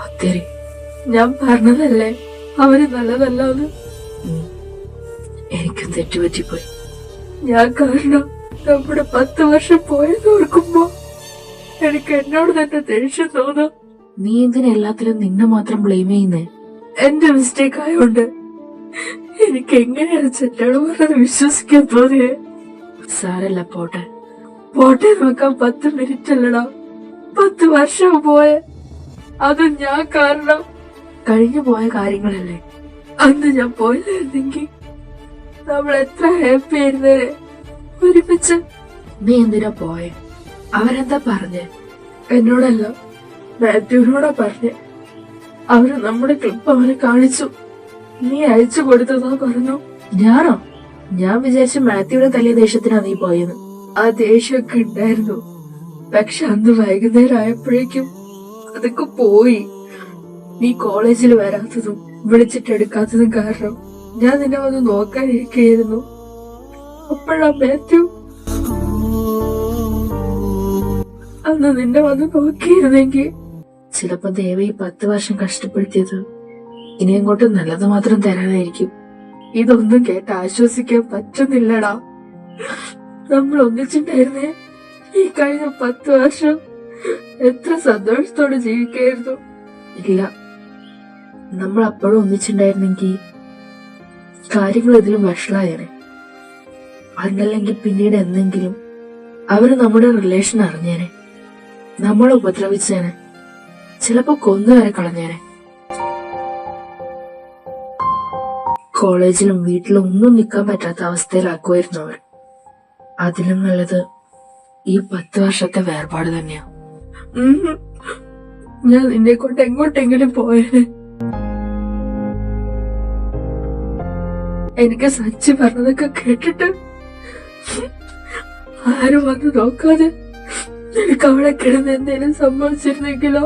ഒത്തിരി. ഞാൻ പറഞ്ഞതല്ലേ അവര് നല്ലതല്ലാന്ന്. എനിക്കും തെറ്റുപറ്റിപ്പോയി. ഞാൻ കാരണം നമ്മുടെ 10 വർഷം പോയെന്ന് ഓർക്കുമ്പോ എനിക്ക് എന്നോട് തന്നെ ദേഷ്യം തോന്നും. നീ എന്തിനാ എല്ലാത്തിലും നിന്നെ മാത്രം ബ്ലെയിം ചെയ്യുന്നേ? എന്റെ മിസ്റ്റേക്ക് ആയോണ്ട് എനിക്ക് എങ്ങനെയാണ് ചെറ്റോട് പറഞ്ഞത് വിശ്വസിക്കാൻ തോന്നിയേ? സാരല്ല, പോട്ടെ. പോട്ടെ നോക്കാൻ 10 മിനിറ്റ് അല്ലടാ, 10 വർഷം പോയെ. അതും ഞാൻ കാരണം. കഴിഞ്ഞു പോയ കാര്യങ്ങളല്ലേ. അന്ന് ഞാൻ പോയില്ലായിരുന്നെങ്കിൽ നമ്മൾ എത്ര ഹാപ്പി ആയിരുന്നേ ഒരുമിച്ച്. നീ എന്തിനാ പോയെ? അവരെന്താ പറഞ്ഞേ? എന്നോടല്ല, മാത്യുവിനോടാ പറഞ്ഞേ. അവര് നമ്മുടെ ക്ലിപ്പ് അവനെ കാണിച്ചു. നീ അയച്ചു കൊടുത്തതാ പറഞ്ഞു. ഞാനോ? ഞാൻ വിചാരിച്ചു മാത്യുവിടെ തല്ലിയ ദേഷ്യത്തിനാ നീ പോയെന്ന്. ആ ദേഷ്യമൊക്കെ ഉണ്ടായിരുന്നു. പക്ഷെ അന്ന് വൈകുന്നേരം ആയപ്പോഴേക്കും അതൊക്കെ പോയി. നീ കോളേജിൽ വരാത്തതും വിളിച്ചിട്ടെടുക്കാത്തതും കാരണം ഞാൻ നിന്നെ വന്ന് നോക്കാനിരിക്കുകയായിരുന്നു. അപ്പോഴാ മാത്യു അന്ന് നിന്നെ വന്ന് നോക്കിയിരുന്നെങ്കിൽ ചിലപ്പോ ദേവി 10 വർഷം കഷ്ടപ്പെടുത്തിയത് ഇനി അങ്ങോട്ട് നല്ലത് മാത്രം തരാനായിരിക്കും. ഇതൊന്നും കേട്ട് ആശ്വസിക്കാൻ പറ്റുന്നില്ലടാ. നമ്മൾ ഒന്നിച്ചിട്ടായിരുന്നേ ഈ കഴിഞ്ഞ 10 വർഷം എത്ര സന്തോഷത്തോടെ ജീവിക്കായിരുന്നു. ഇല്ല, നമ്മൾ അപ്പോഴും ഒന്നിച്ചിട്ടുണ്ടായിരുന്നെങ്കിൽ കാര്യങ്ങൾ ഇതിലും വഷളായേനെ. അതല്ലെങ്കിൽ പിന്നീട് എന്തെങ്കിലും അവര് നമ്മുടെ റിലേഷൻ അറിഞ്ഞേനെ, നമ്മളെ ഉപദ്രവിച്ചേനെ, ചിലപ്പോ കൊന്നുവരെ കളഞ്ഞേനെ. കോളേജിലും വീട്ടിലും ഒന്നും നിൽക്കാൻ പറ്റാത്ത അവസ്ഥയിലാക്കുമായിരുന്നു അവർ. അതിലും നല്ലത് ഈ 10 വർഷത്തെ വേർപാട് തന്നെയാ. ഞാൻ നിന്നെ കൊണ്ട് എങ്ങോട്ടെങ്കിലും പോയേനെ. എനിക്ക് സച്ചി പറഞ്ഞതൊക്കെ കേട്ടിട്ട് ആരും വന്ന് നോക്കാതെ എനിക്ക് അവിടെ കിടന്ന് എന്തേലും സംഭവിച്ചിരുന്നെങ്കിലോ,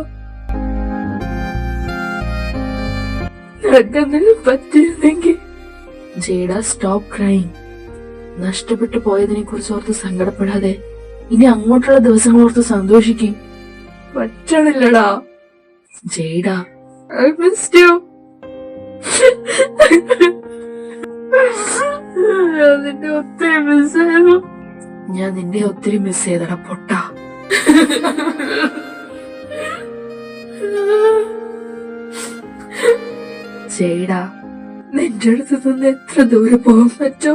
നിനക്കെന്തെങ്കിലും പറ്റിയിരുന്നെങ്കിൽ. ജേഡ, സ്റ്റോപ്പ് ക്രൈം. നഷ്ടപ്പെട്ടു പോയതിനെ കുറിച്ച് ഓർത്ത് സങ്കടപ്പെടാതെ ഇനി അങ്ങോട്ടുള്ള ദിവസങ്ങളോർത്ത് സന്തോഷിക്കും. പറ്റണില്ലടാ ജേഡ. I missed you. ഞാൻ നിന്നെ ഒത്തിരി മിസ്സായിരുന്നു. ഞാൻ നിന്നെ ഒത്തിരി മിസ് ചെയ്തട പൊട്ട. ചെയ്ടാ, നിന്റെ അടുത്ത് നിന്ന് എത്ര ദൂരെ പോകാൻ പറ്റോ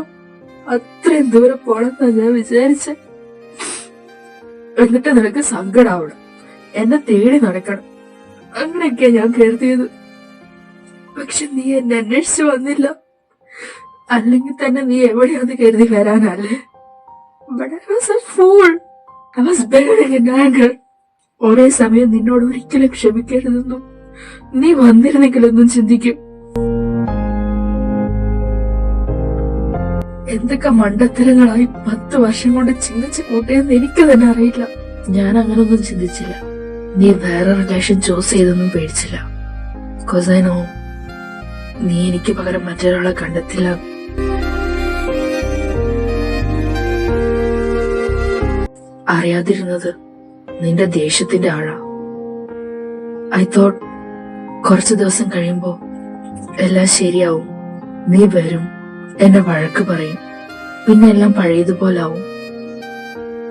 അത്രയും ദൂരെ പോണെന്നാ ഞാൻ വിചാരിച്ച. എന്നിട്ട് നിനക്ക് സങ്കടാവണം, എന്നെ തേടി നടക്കണം, അങ്ങനെയൊക്കെയാ ഞാൻ കരുതിയത്. പക്ഷെ നീ എന്നെ അന്വേഷിച്ചു വന്നില്ല. അല്ലെങ്കിൽ തന്നെ നീ എവിടെയാന്ന് കരുതി വരാനല്ലേ? But I was a fool. I was burning in anger. ഒരേ സമയം നിന്നോട് ഒരിക്കലും ക്ഷമിക്കരുതെന്നും നീ വന്നിരുന്നെങ്കിലൊന്നും ചിന്തിക്കും. എന്തൊക്കെ മണ്ടത്തരങ്ങളായി 10 വർഷം കൊണ്ട് ചിന്തിച്ച് കൂട്ടിയെന്ന് എനിക്ക് തന്നെ അറിയില്ല. ഞാൻ അങ്ങനൊന്നും ചിന്തിച്ചില്ല. നീ വേറെ റിലേഷൻ ചൂസ് ചെയ്തൊന്നും പേടിച്ചില്ല. Because I know നീ എനിക്ക് പകരം മറ്റൊരാളെ കണ്ടെത്തില്ല. അറിയാതിരുന്നത് നിന്റെ ദേഷ്യത്തിന്റെ ആഴാ. ഐ തോട്ട് കുറച്ചു ദിവസം കഴിയുമ്പോ എല്ലാം ശരിയാവും, നീ വരും, എന്നെ വഴക്ക് പറയും, പിന്നെ എല്ലാം പഴയതുപോലാവും.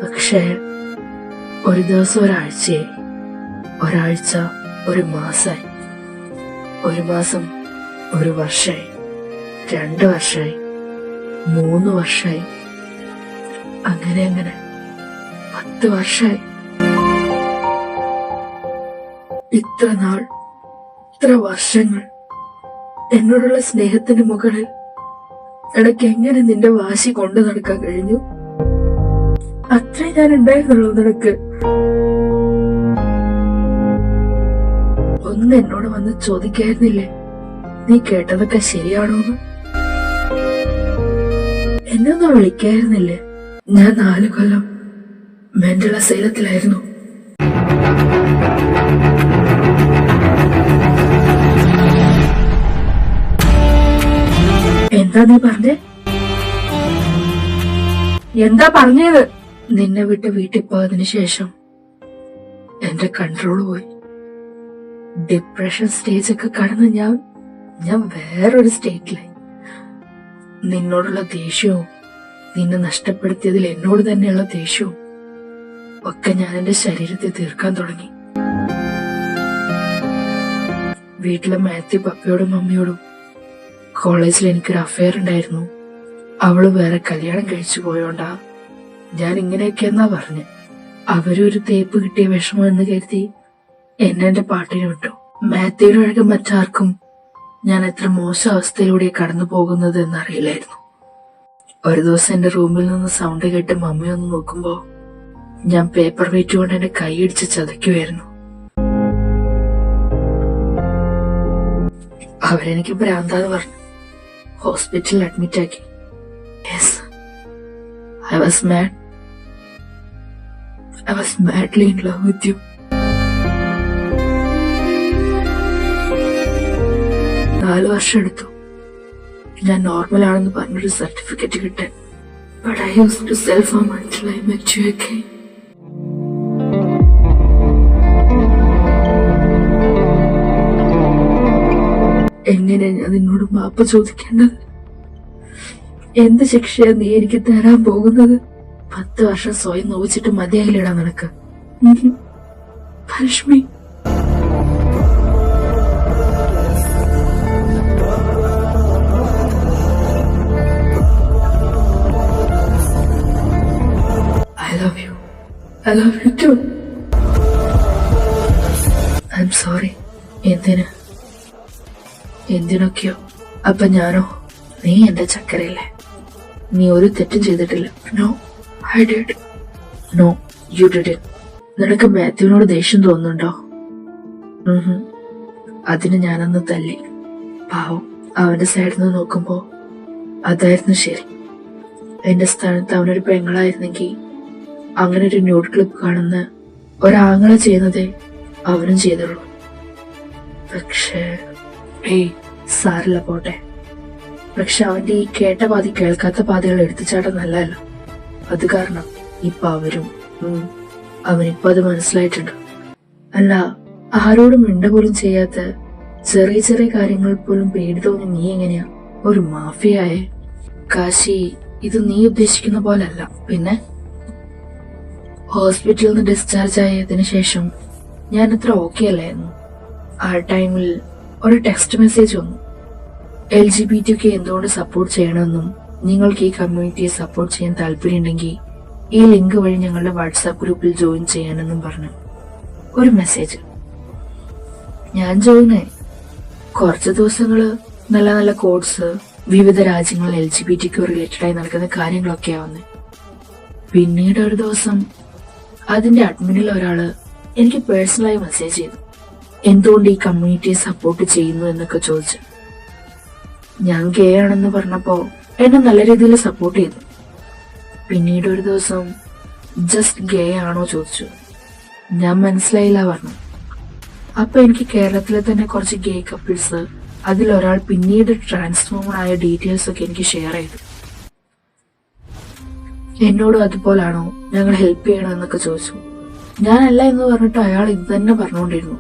പക്ഷേ ഒരു ദിവസം ഒരാഴ്ചയായി, ഒരാഴ്ച ഒരു മാസമായി, ഒരു മാസം ഒരു വർഷമായി, 2 വർഷമായി, 3 വർഷമായി, അങ്ങനെ 10 വർഷമായി. ഇത്ര നാൾ, ഇത്ര വർഷങ്ങൾ എന്നോടുള്ള സ്നേഹത്തിന് മുകളിൽ ഇടയ്ക്ക് എങ്ങനെ നിന്റെ വാശി കൊണ്ടു നടക്കാൻ കഴിഞ്ഞു? അത്രേ ഞാൻ ഉണ്ടായിരുന്നുള്ളൂ നിനക്ക്. ഒന്ന് എന്നോട് വന്ന് ചോദിക്കായിരുന്നില്ലേ നീ കേട്ടതൊക്കെ ശരിയാണോന്ന്? എന്നെ ഒന്ന് വിളിക്കായിരുന്നില്ലേ? ഞാൻ 4 കൊല്ലം മെന്റൽ അസൈലത്തിലായിരുന്നു. എന്താ നീ പറഞ്ഞേ? എന്താ പറഞ്ഞത്? നിന്നെ വിട്ട് വീട്ടിൽ പോയതിനു ശേഷം എന്റെ കൺട്രോൾ പോയി. ഡിപ്രഷൻ സ്റ്റേജ് ഒക്കെ കടന്ന് ഞാൻ വേറൊരു സ്റ്റേറ്റിലായി. നിന്നോടുള്ള ദേഷ്യവും നിന്നെ നഷ്ടപ്പെടുത്തിയതിൽ എന്നോട് തന്നെയുള്ള ദേഷ്യവും ഒക്കെ ഞാൻ എന്റെ ശരീരത്തെ തീർക്കാൻ തുടങ്ങി. വീട്ടിലെ മാത്യു പപ്പയോടും മമ്മിയോടും കോളേജിൽ എനിക്കൊരു അഫയർ ഉണ്ടായിരുന്നു, അവള് വേറെ കല്യാണം കഴിച്ചു പോയോണ്ടാ ഞാൻ ഇങ്ങനെയൊക്കെയെന്നാ പറഞ്ഞ്. അവരൊരു തേപ്പ് കിട്ടിയ വിഷമം എന്ന് കരുതി എന്നെ എന്റെ പാട്ടിന് വിട്ടു. മാത്യുവിന് ഒഴികെ മറ്റാർക്കും ഞാൻ എത്ര മോശം അവസ്ഥയിലൂടെ കടന്നു പോകുന്നത് എന്നറിയില്ലായിരുന്നു. ഒരു ദിവസം എന്റെ റൂമിൽ നിന്ന് സൗണ്ട് കേട്ട് മമ്മി ഒന്ന് നോക്കുമ്പോ ഞാൻ പേപ്പർ വെയിറ്റ് കൊണ്ട് എന്റെ കൈയിടിച്ച് ചതയ്ക്കുമായിരുന്നു. അവരെനിക്ക് ഭ്രാന്താന്ന് പറഞ്ഞു ഹോസ്പിറ്റലിൽ അഡ്മിറ്റ് ആക്കി. Yes, I was mad. I was madly in love with you. 4 വർഷം എടുത്തു ഞാൻ നോർമൽ ആണെന്ന് പറഞ്ഞൊരു സർട്ടിഫിക്കറ്റ് കിട്ടാൻ. But I used to self-harm until I met you again. എങ്ങനെ ഞാൻ നിന്നോട് മാപ്പ് ചോദിക്കേണ്ടത്? എന്ത് ശിക്ഷയാ നീ എനിക്ക് തരാൻ പോകുന്നത്? 10 വർഷം സ്വയം നോവിച്ചിട്ട് മതിയായില്ലടാ നിനക്ക്. Punish me. I love you. I love you too. I'm sorry. എന്തിനൊക്കെയോ. അപ്പൊ ഞാനോ? നീ എന്റെ ചക്കരയില്ലേ? നീ ഒരു തെറ്റും ചെയ്തിട്ടില്ല. No, I did. No, you didn't. നിനക്ക് മാത്യുവിനോട് ദേഷ്യം തോന്നുന്നുണ്ടോ? അതിന് ഞാനന്ന് തല്ലി. പാവം, അവന്റെ സൈഡിൽ നിന്ന് നോക്കുമ്പോ അതായിരുന്നു ശരി. എന്റെ സ്ഥാനത്ത് അവനൊരു പെങ്ങളായിരുന്നെങ്കിൽ അങ്ങനെ ഒരു ന്യൂഡ് ക്ലിപ്പ് കാണുന്ന ഒരാങ്ങളെ ചെയ്യുന്നതേ അവനും ചെയ്തുള്ളൂ. പക്ഷേ സാരില്ല, പോട്ടെ. പക്ഷെ അവന്റെ ഈ കേട്ട പാതി കേൾക്കാത്ത പാതികൾ എടുത്തുചാട്ടം നല്ലതല്ല. അത് കാരണം ഇപ്പൊ അവനിപ്പോ അത് മനസ്സിലായിട്ടുണ്ട്. അല്ല, ആരോടും മിണ്ട പോലും ചെയ്യാത്ത ചെറിയ ചെറിയ കാര്യങ്ങൾ പോലും പേടി തോന്നി നീ എങ്ങനെയാ ഒരു മാഫിയായേ? കാശി, ഇത് നീ ഉദ്ദേശിക്കുന്ന പോലല്ല. പിന്നെ ഹോസ്പിറ്റലിൽ നിന്ന് ഡിസ്ചാർജ് ആയതിനു ശേഷം ഞാൻ അത്ര ഓക്കെ അല്ലായിരുന്നു. ആ ടൈമിൽ ഒരു ടെക്സ്റ്റ് മെസ്സേജ് വന്നു. LGBTQ എന്തുകൊണ്ട് സപ്പോർട്ട് ചെയ്യണമെന്നും നിങ്ങൾക്ക് ഈ കമ്മ്യൂണിറ്റിയെ സപ്പോർട്ട് ചെയ്യാൻ താല്പര്യമുണ്ടെങ്കിൽ ഈ ലിങ്ക് വഴി ഞങ്ങളുടെ വാട്സാപ്പ് ഗ്രൂപ്പിൽ ജോയിൻ ചെയ്യാനെന്നും പറഞ്ഞു ഒരു മെസ്സേജ്. ഞാൻ ജോയിൻ ആയി. കുറച്ച് ദിവസങ്ങള് നല്ല നല്ല കോഡ്സ്, വിവിധ രാജ്യങ്ങളിൽ LGBTQ റിലേറ്റഡ് ആയി നടക്കുന്ന കാര്യങ്ങളൊക്കെയാ വന്നേ. പിന്നീട് ഒരു ദിവസം അതിന്റെ അഡ്മിനിൽ ഒരാള് എനിക്ക് പേഴ്സണലായി മെസ്സേജ് ചെയ്തു, എന്തുകൊണ്ട് ഈ കമ്മ്യൂണിറ്റിയെ സപ്പോർട്ട് ചെയ്യുന്നു എന്നൊക്കെ ചോദിച്ചു. ഞാൻ ഗേ ആണെന്ന് പറഞ്ഞപ്പോ എന്നെ നല്ല രീതിയിൽ സപ്പോർട്ട് ചെയ്തു. പിന്നീട് ഒരു ദിവസം ജസ്റ്റ് ഗേ ആണോ ചോദിച്ചു. ഞാൻ മനസ്സിലായില്ല പറഞ്ഞു. അപ്പൊ എനിക്ക് കേരളത്തിലെ തന്നെ കുറച്ച് ഗേ കപ്പിൾസ്, അതിലൊരാൾ പിന്നീട് ട്രാൻസ്ഫോമർ ആയ ഡീറ്റെയിൽസ് ഒക്കെ എനിക്ക് ഷെയർ ചെയ്തു. എന്നോടും അതുപോലാണോ, ഞങ്ങൾ ഹെൽപ്പ് ചെയ്യണം എന്നൊക്കെ ചോദിച്ചു. ഞാനല്ല എന്ന് പറഞ്ഞിട്ട് അയാൾ ഇത് തന്നെ പറഞ്ഞുകൊണ്ടിരുന്നു.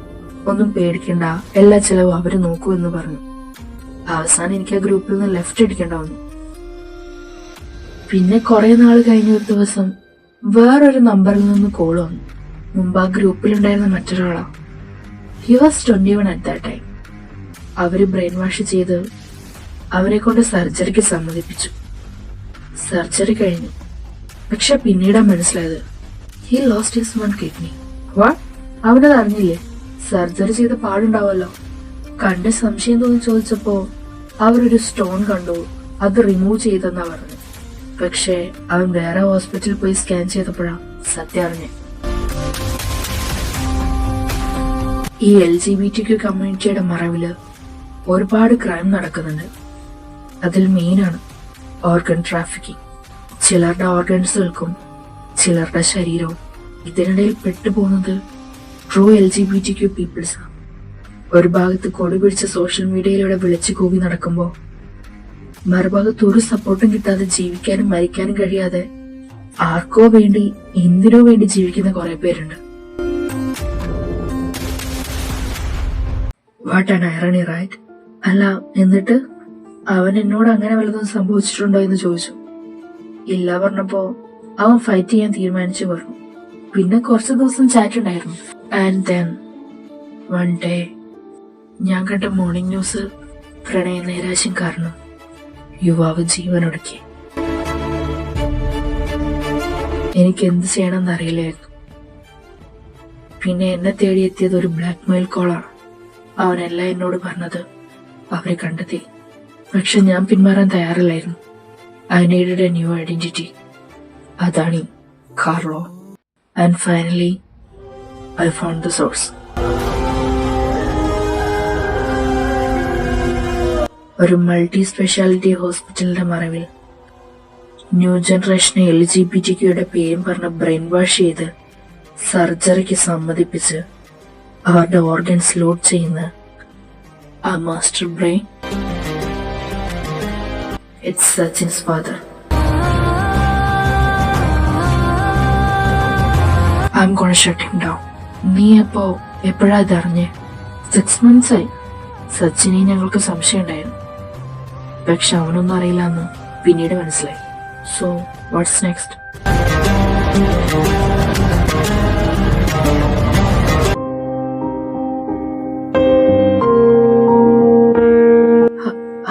ഒന്നും പേടിക്കണ്ട, എല്ലാ ചെലവും അവര് നോക്കൂ എന്ന് പറഞ്ഞു. അവസാനം എനിക്ക് ആ ഗ്രൂപ്പിൽ നിന്ന് ലെഫ്റ്റ് അടിക്കേണ്ട വന്നു. പിന്നെ കുറെ നാൾ കഴിഞ്ഞ ഒരു ദിവസം വേറൊരു നമ്പറിൽ നിന്ന് കോൾ വന്നു. മുമ്പ് ആ ഗ്രൂപ്പിലുണ്ടായിരുന്ന മറ്റൊരാളാ. He was 21 at that time. അവര് ബ്രെയിൻ വാഷ് ചെയ്ത് അവരെ കൊണ്ട് സർജറിക്ക് സമ്മതിപ്പിച്ചു. സർജറി കഴിഞ്ഞു. പക്ഷെ പിന്നീടാ മനസ്സിലായത് he lost his 1 kidney. What? അവനത് അറിഞ്ഞില്ലേ? സർജറി ചെയ്ത് പാടുണ്ടാവല്ലോ. കണ്ട് സംശയം തോന്നി ചോദിച്ചപ്പോ അവരൊരു സ്റ്റോൺ കണ്ടു, അത് റിമൂവ് ചെയ്തെന്നാ പറഞ്ഞു. പക്ഷെ അവൻ വേറെ ഹോസ്പിറ്റലിൽ പോയി സ്കാൻ ചെയ്തപ്പോഴാ സത്യം അറിഞ്ഞേ. ഈ LGBTQ കമ്മ്യൂണിറ്റിയുടെ മറവില് ഒരുപാട് ക്രൈം നടക്കുന്നുണ്ട്. അതിൽ മെയിനാണ് ഓർഗൻ ട്രാഫിക്കിംഗ്. ചിലരുടെ ഓർഗൻസ് വിൽക്കും, ചിലരുടെ ശരീരവും. ഇതിനിടയിൽ പെട്ടുപോകുന്നത് ട്രൂ LGBTQ പീപ്പിൾസ് ആണ്. ഒരു ഭാഗത്ത് കൊടി പിടിച്ച സോഷ്യൽ മീഡിയയിലൂടെ വിളിച്ചു കൂവി നടക്കുമ്പോ മറുഭാഗത്ത് ഒരു സപ്പോർട്ടും കിട്ടാതെ ജീവിക്കാനും മരിക്കാനും കഴിയാതെ ആർക്കോ വേണ്ടി എന്തിനോ വേണ്ടി ജീവിക്കുന്ന കുറെ പേരുണ്ട്. What an irony, right? അല്ല, എന്നിട്ട് അവൻ എന്നോട് അങ്ങനെ വല്ലതും സംഭവിച്ചിട്ടുണ്ടോ എന്ന് ചോദിച്ചു. ഇല്ല പറഞ്ഞപ്പോ അവൻ ഫൈറ്റ് ചെയ്യാൻ തീരുമാനിച്ചു പറഞ്ഞു. പിന്നെ കുറച്ചു ദിവസം ചാറ്റ് ഉണ്ടായിരുന്നു. ആൻഡ് ദെൻ വൺ ഡേ ഞാൻ കണ്ട മോർണിംഗ് ന്യൂസ് പ്രണയ നൈരാശ്യം കാരണം യുവാവ് ജീവനൊടുക്കി. എനിക്ക് എന്ത് ചെയ്യണമെന്ന് അറിയില്ലായിരുന്നു. പിന്നെ എന്നെ തേടിയെത്തിയത് ഒരു ബ്ലാക്ക് മെയിൽ കോളാണ്. അവനെല്ലാം എന്നോട് പറഞ്ഞത് അവരെ കണ്ടെത്തി. പക്ഷെ ഞാൻ പിന്മാറാൻ തയ്യാറില്ലായിരുന്നു. I needed a new identity. അതാണ് ഈ Carlo. And finally I found the source. ഒരു മൾട്ടി സ്പെഷ്യാലിറ്റി ഹോസ്പിറ്റലിന്റെ മറവിൽ ന്യൂ ജനറേഷനെ LGBTQയുടെ പേരും പറഞ്ഞ് ബ്രെയിൻ വാഷ് ചെയ്ത് സർജറിക്ക് സമ്മതിപ്പിച്ച് അവരുടെ ഓർഗൻസ് ലോഡ് ചെയ്യുന്ന ആ master brain, it's Sachin's father. I'm gonna shut him down. നീ അപ്പോ എപ്പോഴാ ഇതറിഞ്ഞേ? 6 months ആയി. സച്ചിനെ ഞങ്ങൾക്ക് സംശയം ഉണ്ടായിരുന്നു, പക്ഷെ അവനൊന്നും അറിയില്ല എന്ന് പിന്നീട് മനസ്സിലായി. So what's next?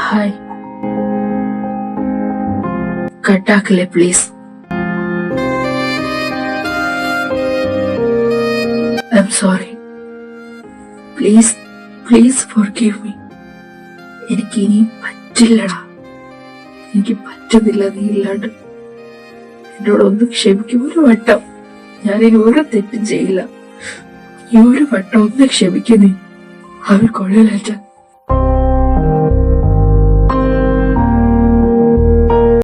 ഹായ്, കട്ടാക്കില്ലേ please. I'm sorry. Please, please forgive me. എനിക്ക് ഇനി പറ്റില്ലടാ. എനിക്ക് പറ്റുന്നില്ല നീ ഇല്ലാണ്ട്. എന്നോടൊന്ന് ക്ഷമിക്കും ഒരു വട്ടം. ഞാനിനി ഒരു തെറ്റും ചെയ്യില്ല. ഈ ഒരു വട്ടം ഒന്ന് ക്ഷമിക്കുന്നേ. അവർ കൊള്ളലേറ്റ